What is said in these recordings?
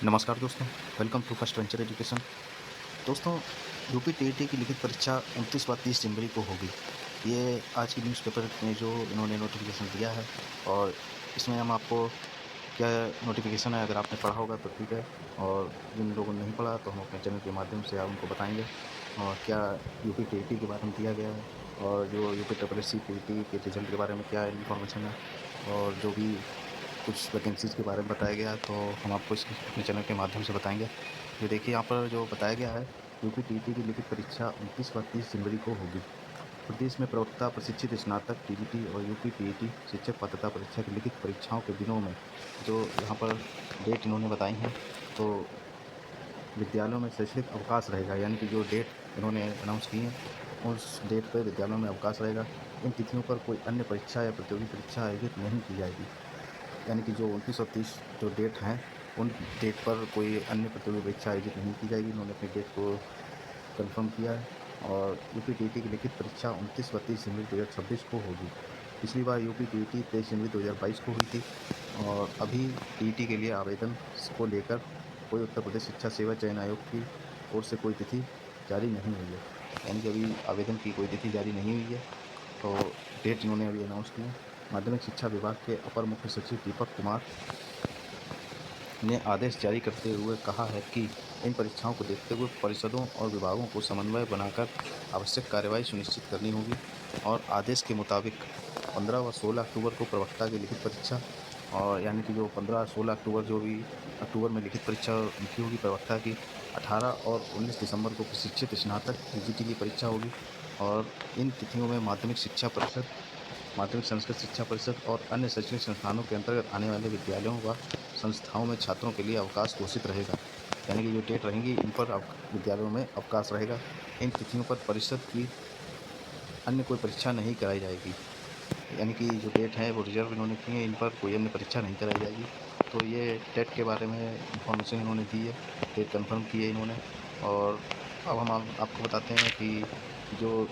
नमस्कार दोस्तों, welcome to first venture education. दोस्तों, यूपी टीईटी की लिखित परीक्षा 29 व 30 जनवरी को होगी। ये आज की न्यूज़पेपर में जो इन्होंने नोटिफिकेशन दिया है, और इसमें हम आपको क्या नोटिफिकेशन है, अगर आपने पढ़ा होगा तो ठीक है, और जिन लोगों ने नहीं पढ़ा तो हम अपने चैनल के माध्यम से आप उनको बताएंगे। और क्या यूपी टीईटी के बारे में दिया गया है, और जो UP triple S C TET के रिजल्ट के बारे में क्या इन्फॉर्मेशन है, और जो भी कुछ वैकेंसीज़ के बारे में बताया गया है, तो हम आपको इस अपने चैनल के माध्यम से बताएँगे। ये देखिए, यहाँ पर जो बताया गया है, यूपी टीईटी की लिखित परीक्षा 29 व 30 जनवरी को होगी। प्रदेश में प्रवक्ता प्रशिक्षित स्नातक टीजीटी और यूपी टीईटी शिक्षक पात्रता परीक्षा की लिखित परीक्षाओं के दिनों में जो यहाँ पर डेट इन्होंने बताई हैं, तो विद्यालयों में शैक्षणिक अवकाश रहेगा। यानी कि जो डेट इन्होंने अनाउंस की हैं, उस डेट पर विद्यालयों में अवकाश रहेगा। इन तिथियों पर कोई अन्य परीक्षा या प्रतियोगी परीक्षा आयोजित नहीं की जाएगी। यानी कि जो 29 और 30 जो डेट हैं, उन डेट पर कोई अन्य प्रतियोगी परीक्षा आयोजित नहीं की जाएगी। इन्होंने अपनी डेट को कन्फर्म किया है। और यूपी टीईटी की लिखित परीक्षा 29 व 30 जनवरी 2026 को होगी। पिछली बार यूपी टीईटी 23 जनवरी 2022 को हुई थी। और अभी टीईटी के लिए आवेदन को लेकर कोई उत्तर प्रदेश शिक्षा सेवा चयन आयोग की ओर से कोई तिथि जारी नहीं हुई है। यानी कि अभी आवेदन की कोई तिथि जारी नहीं हुई है, तो डेट इन्होंने अभी अनाउंस की है। माध्यमिक शिक्षा विभाग के अपर मुख्य सचिव दीपक कुमार ने आदेश जारी करते हुए कहा है कि इन परीक्षाओं को देखते हुए परिषदों और विभागों को समन्वय बनाकर आवश्यक कार्यवाही सुनिश्चित करनी होगी। और आदेश के मुताबिक 15 व 16 अक्टूबर को प्रवक्ता की लिखित परीक्षा, और यानी कि जो 15 और 16 अक्टूबर जो भी अक्टूबर में लिखित परीक्षा उनकी होगी प्रवक्ता की, 18 और 19 दिसंबर को प्रशिक्षित स्नातक टीजीटी की परीक्षा होगी। और इन तिथियों में माध्यमिक शिक्षा परिषद, माध्यमिक संस्कृत शिक्षा परिषद और अन्य शैक्षणिक संस्थानों के अंतर्गत आने वाले विद्यालयों व संस्थाओं में छात्रों के लिए अवकाश घोषित रहेगा। यानी कि जो डेट रहेंगी, इन पर विद्यालयों में अवकाश रहेगा। इन तिथियों पर परिषद की अन्य कोई परीक्षा नहीं कराई जाएगी। यानी कि जो डेट है वो रिजर्व इन्होंने की है, इन पर कोई अन्य परीक्षा नहीं कराई जाएगी। तो ये टेट के बारे में इंफॉर्मेशन इन्होंने दी है, डेट कंफर्म की है इन्होंने। और अब हम आपको बताते हैं कि जो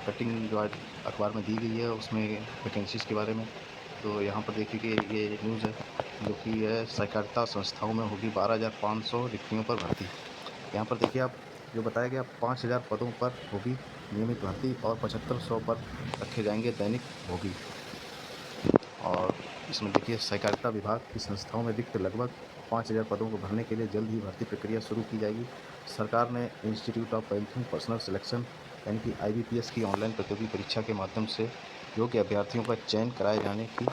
कटिंग जो आज अखबार में दी गई है उसमें वैकेंसीज़ के बारे में। तो यहाँ पर देखिए कि ये न्यूज़ है, जो कि है सहकारिता संस्थाओं में होगी 12,500 रिक्तियों पर भर्ती। यहाँ पर देखिए आप, जो बताया गया 5,000 पदों पर होगी नियमित भर्ती, और 7,500 पर रखे जाएंगे दैनिक भोगी। और इसमें देखिए, सहकारिता विभाग की संस्थाओं में रिक्त लगभग 5,000 पदों को भरने के लिए जल्द ही भर्ती प्रक्रिया शुरू की जाएगी। सरकार ने institute of banking personal selection यानी कि आईबीपीएस की ऑनलाइन प्रतियोगी परीक्षा के माध्यम से योग्य अभ्यर्थियों का चयन कराए जाने की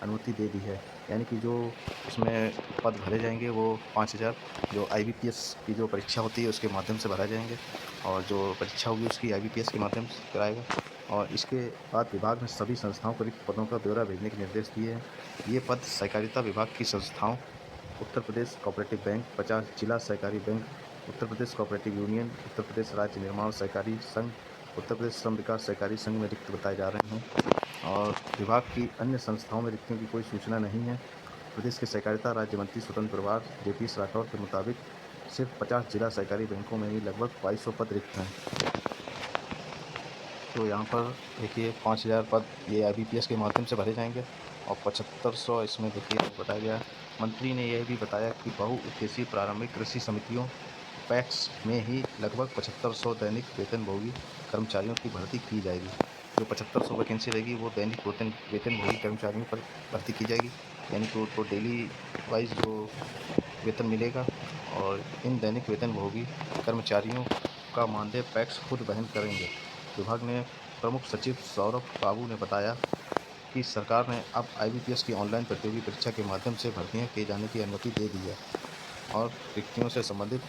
अनुमति दे दी है। यानी कि जो उसमें पद भरे जाएंगे वो 5,000 जो आईबीपीएस की जो परीक्षा होती है उसके माध्यम से भरा जाएंगे, और जो परीक्षा होगी उसकी आईबीपीएस के माध्यम से कराएगा। और इसके बाद विभाग ने सभी संस्थाओं को रिक्त पदों का ब्यौरा भेजने के निर्देश दिए हैं। ये पद सहकारिता विभाग की संस्थाओं: उत्तर प्रदेश कोऑपरेटिव बैंक, 50 जिला सहकारी bank, Uttar Pradesh cooperative union, Uttar Pradesh राज्य निर्माण सहकारी संघ, उत्तर प्रदेश श्रम विकास सहकारी संघ में रिक्त बताए जा रहे हैं। और विभाग की अन्य संस्थाओं में रिक्तियों की कोई सूचना नहीं है। प्रदेश के सहकारिता राज्य मंत्री स्वतंत्र प्रभार जेपीएस राठौर के मुताबिक सिर्फ 50 जिला सहकारी बैंकों में ही लगभग 2200 पद रिक्त हैं। तो यहाँ पर देखिए 5,000 पद ये आईबीपीएस के माध्यम से भरे जाएंगे, और 7,500 इसमें देखिए बताया गया। मंत्री ने यह भी बताया कि बहुउद्देशीय प्रारंभिक कृषि समितियों पैक्स में ही लगभग 7,500 दैनिक वेतनभोगी कर्मचारियों की भर्ती की जाएगी। जो 7,500 वैकेंसी रहेगी वो दैनिक वेतनभोगी कर्मचारियों पर भर्ती की जाएगी। यानी कि उनको डेली वाइज जो वेतन मिलेगा। और इन दैनिक वेतनभोगी कर्मचारियों का मानदेय पैक्स खुद वहन करेंगे। विभाग ने प्रमुख सचिव सौरभ बाबू ने बताया कि सरकार ने अब आईबीपीएस की ऑनलाइन प्रतियोगी परीक्षा के माध्यम से भर्तियां किए जाने की अनुमति दे दी है। और रिक्तियों से संबंधित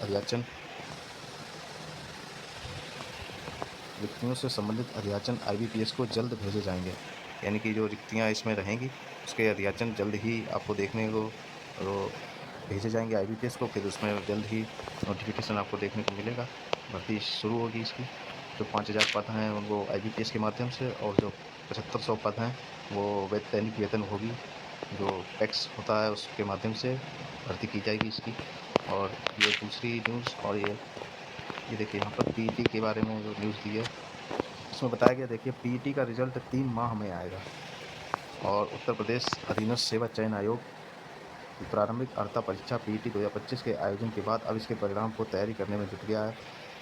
अध्याचन आईबीपीएस को जल्द भेजे जाएंगे। यानी कि जो रिक्तियां इसमें रहेंगी उसके अध्याचन जल्द ही आपको देखने को भेजे जाएंगे आईबीपीएस को। फिर उसमें जल्द ही नोटिफिकेशन आपको देखने को मिलेगा, भर्ती शुरू होगी इसकी। जो 5,000 पद हैं उनको आईबीपीएस के माध्यम से, और जो 7,500 पद हैं वो दैनिक वेतन होगी जो टैक्स होता है उसके माध्यम से भर्ती की जाएगी इसकी। और ये दूसरी न्यूज़। और ये देखिए यहाँ पर पीईटी के बारे में जो न्यूज़ दी है उसमें बताया गया, देखिए पीईटी का रिजल्ट 3 माह में आएगा। और उत्तर प्रदेश अधीनस्थ सेवा चयन आयोग प्रारंभिक अर्हता परीक्षा पीईटी 2025 के आयोजन के बाद अब इसके परिणाम को तैयारी करने में जुट गया है।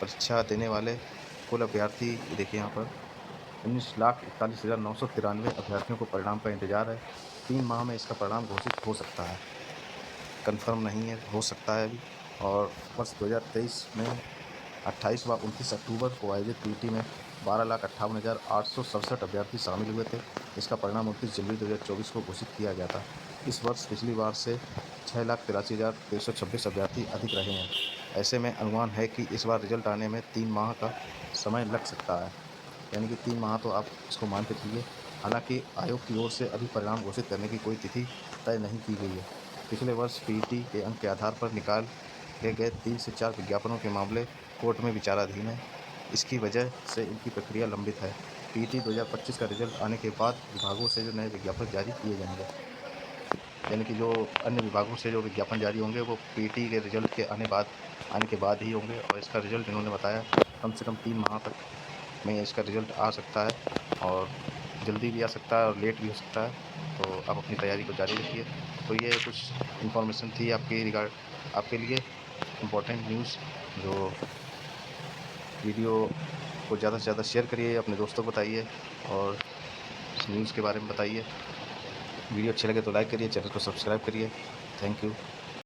परीक्षा देने वाले कुल अभ्यर्थी देखिए यहाँ पर 19,41,993 अभ्यर्थियों को परिणाम का इंतजार है। 3 माह में इसका परिणाम घोषित हो सकता है, कन्फर्म नहीं है, हो सकता है अभी। और वर्ष 2023 में 28 व 29 अक्टूबर को आयोजित पीईटी में 12,58,867 अभ्यर्थी शामिल हुए थे। इसका परिणाम 29 जनवरी 2024 को घोषित किया गया था। इस वर्ष पिछली बार से 6,83,326 अभ्यर्थी अधिक रहे हैं। ऐसे में अनुमान है कि इस बार रिजल्ट आने में 3 माह का समय लग सकता है, यानी कि 3 माह तो आप इसको मान के चलिए। हालांकि आयोग की ओर से अभी परिणाम घोषित करने की कोई तिथि तय नहीं की गई है। पिछले वर्ष पीईटी के अंक के आधार पर निकाले गए 3 से 4 विज्ञापनों के मामले कोर्ट में विचाराधीन है। इसकी वजह से इनकी प्रक्रिया लंबित है। पीईटी 2025 का रिजल्ट आने के बाद विभागों से जो नए विज्ञापन जारी किए जाएंगे, यानी कि जो अन्य विभागों से जो विज्ञापन जारी होंगे वो पीईटी के रिजल्ट के आने के बाद ही होंगे। और इसका रिजल्ट इन्होंने बताया कम से कम 3 माह तक में इसका रिजल्ट आ सकता है, और जल्दी भी आ सकता है और लेट भी हो सकता है। तो आप अपनी तैयारी को जारी रखिए। तो ये कुछ इन्फॉर्मेशन थी आपके लिए इम्पोर्टेंट न्यूज़। जो वीडियो को ज़्यादा से ज़्यादा शेयर करिए, अपने दोस्तों को बताइए और इस न्यूज़ के बारे में बताइए। वीडियो अच्छे लगे तो लाइक करिए, चैनल को सब्सक्राइब करिए। Thank you.